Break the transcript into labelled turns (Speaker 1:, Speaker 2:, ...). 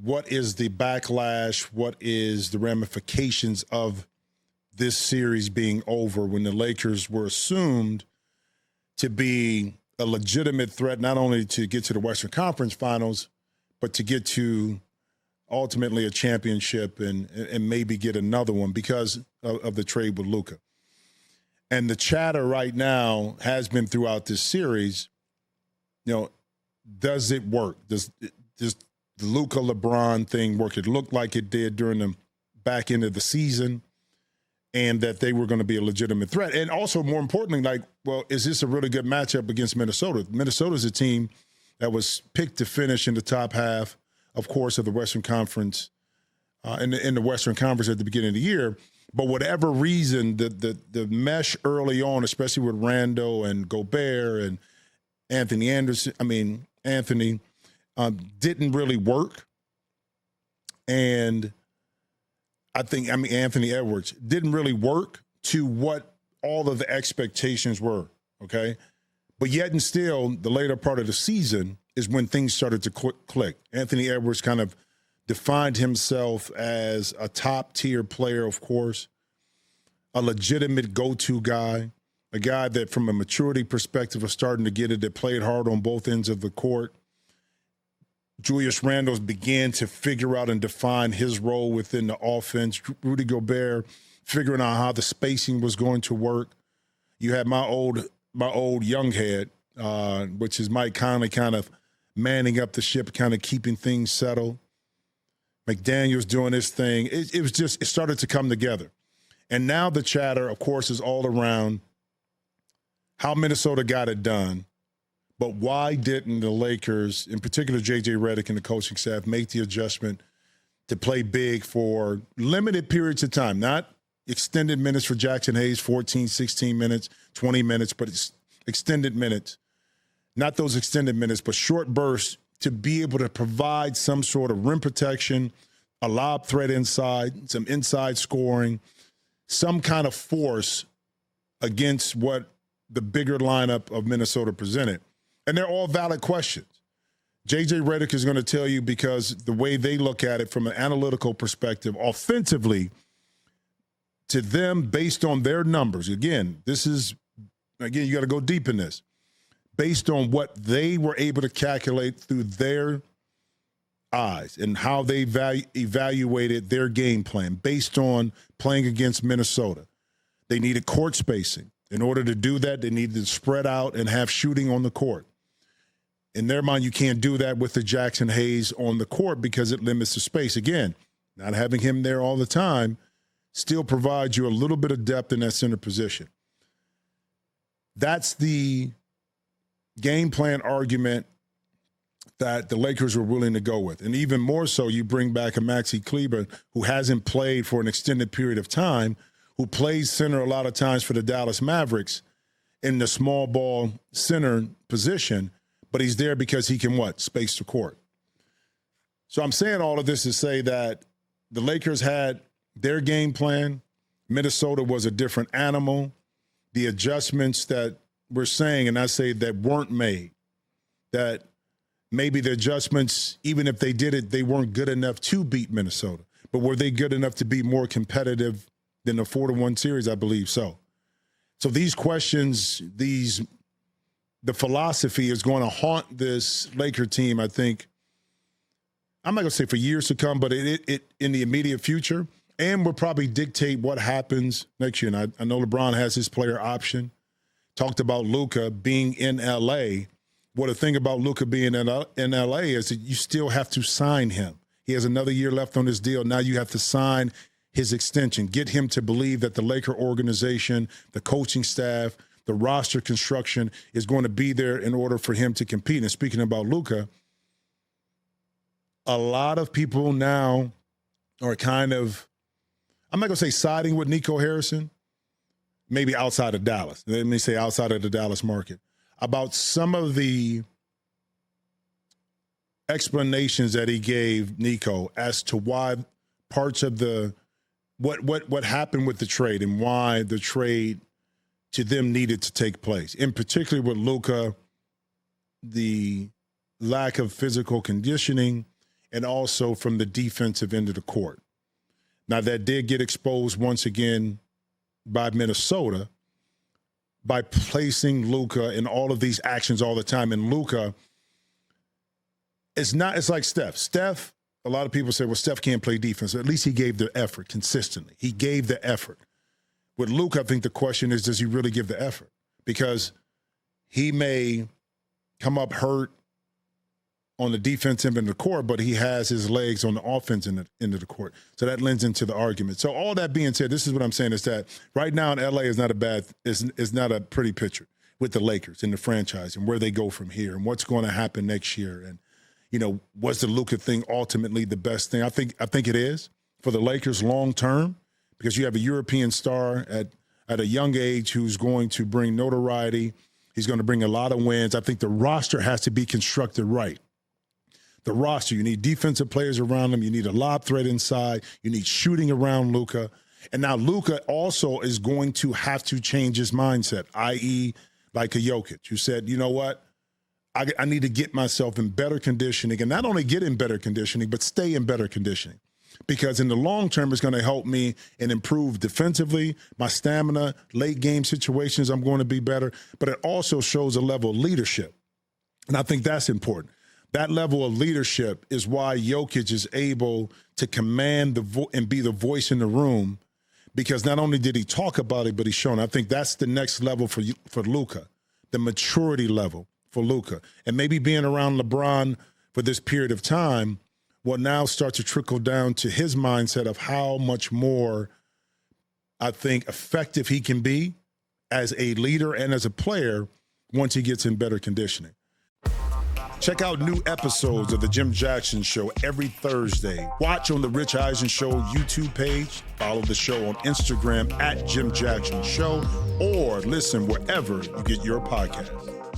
Speaker 1: what is the backlash, what is the ramifications of this series being over when the Lakers were assumed to be a legitimate threat, not only to get to the Western Conference Finals, but to get to ultimately a championship and maybe get another one because of the trade with Luka. And the chatter right now has been throughout this series, does it work? Does the Luka LeBron thing work? It looked like it did during the back end of the season, and that they were going to be a legitimate threat. And also, more importantly, is this a really good matchup against Minnesota? Minnesota's a team that was picked to finish in the top half, of course, of the Western Conference, in the Western Conference at the beginning of the year. But whatever reason, the mesh early on, especially with Randle and Gobert and Anthony, didn't really work. And Anthony Edwards didn't really work to what all of the expectations were, okay? But yet and still, the later part of the season is when things started to click. Anthony Edwards kind of defined himself as a top-tier player, of course, a legitimate go-to guy, a guy that from a maturity perspective was starting to get it, that played hard on both ends of the court. Julius Randle began to figure out and define his role within the offense. Rudy Gobert figuring out how the spacing was going to work. You had my old young head, which is Mike Conley, kind of manning up the ship, kind of keeping things settled. McDaniels doing his thing. It started to come together. And now the chatter, of course, is all around how Minnesota got it done. But why didn't the Lakers, in particular J.J. Redick and the coaching staff, make the adjustment to play big for limited periods of time? Not extended minutes for Jackson Hayes, 14, 16 minutes, 20 minutes, but it's extended minutes. Not those extended minutes, but short bursts to be able to provide some sort of rim protection, a lob threat inside, some inside scoring, some kind of force against what the bigger lineup of Minnesota presented. And they're all valid questions. J.J. Redick is going to tell you, because the way they look at it from an analytical perspective, offensively, to them, based on their numbers, you got to go deep in this, based on what they were able to calculate through their eyes and how they evaluated their game plan based on playing against Minnesota. They needed court spacing. In order to do that, they needed to spread out and have shooting on the court. In their mind, you can't do that with the Jackson Hayes on the court because it limits the space. Again, not having him there all the time still provides you a little bit of depth in that center position. That's the game plan argument that the Lakers were willing to go with. And even more so, you bring back a Maxi Kleber who hasn't played for an extended period of time, who plays center a lot of times for the Dallas Mavericks in the small ball center position, but he's there because he can space the court. So I'm saying all of this to say that the Lakers had their game plan. Minnesota was a different animal. The adjustments that we're saying, and I say that weren't made, that maybe the adjustments, even if they did it, they weren't good enough to beat Minnesota. But were they good enough to be more competitive than the 4-1 series? I believe so. So these questions, the philosophy is going to haunt this Laker team, I think. I'm not going to say for years to come, but it in the immediate future, and will probably dictate what happens next year. And I know LeBron has his player option. Talked about Luka being in L.A. Well, the thing about Luka being in L.A. is that you still have to sign him. He has another year left on his deal. Now you have to sign his extension, get him to believe that the Laker organization, the coaching staff, the roster construction is going to be there in order for him to compete. And speaking about Luka, a lot of people now are kind of, I'm not going to say siding with Nico Harrison, maybe outside of Dallas. Let me say outside of the Dallas market, about some of the explanations that he gave Nico as to why parts of what happened with the trade and why the trade to them needed to take place. In particular with Luka, the lack of physical conditioning and also from the defensive end of the court. Now, that did get exposed once again by Minnesota by placing Luka in all of these actions all the time. And Luka, it's like Steph. Steph, a lot of people say, well, Steph can't play defense. At least he gave the effort consistently. He gave the effort. With Luka, I think the question is, does he really give the effort? Because he may come up hurt on the defensive end of the court, but he has his legs on the offensive end of the court. So that lends into the argument. So all that being said, this is what I'm saying is that right now in LA is not a pretty picture with the Lakers and the franchise and where they go from here and what's going to happen next year. And, was the Luka thing ultimately the best thing? I think it is for the Lakers long term, because you have a European star at a young age who's going to bring notoriety. He's going to bring a lot of wins. I think the roster has to be constructed right. The roster, you need defensive players around him. You need a lob threat inside. You need shooting around Luka. And now Luka also is going to have to change his mindset, i.e. like a Jokic, who said, you know what? I need to get myself in better conditioning, and not only get in better conditioning, but stay in better conditioning. Because in the long term, it's going to help me and improve defensively, my stamina, late game situations, I'm going to be better. But it also shows a level of leadership. And I think that's important. That level of leadership is why Jokic is able to command and be the voice in the room, because not only did he talk about it, but he's shown. I think that's the next level for Luka, the maturity level for Luka. And maybe being around LeBron for this period of time will now start to trickle down to his mindset of how much more, I think, effective he can be as a leader and as a player once he gets in better conditioning. Check out new episodes of The Jim Jackson Show every Thursday. Watch on the Rich Eisen Show YouTube page. Follow the show on Instagram @Jim Jackson Show, or listen wherever you get your podcasts.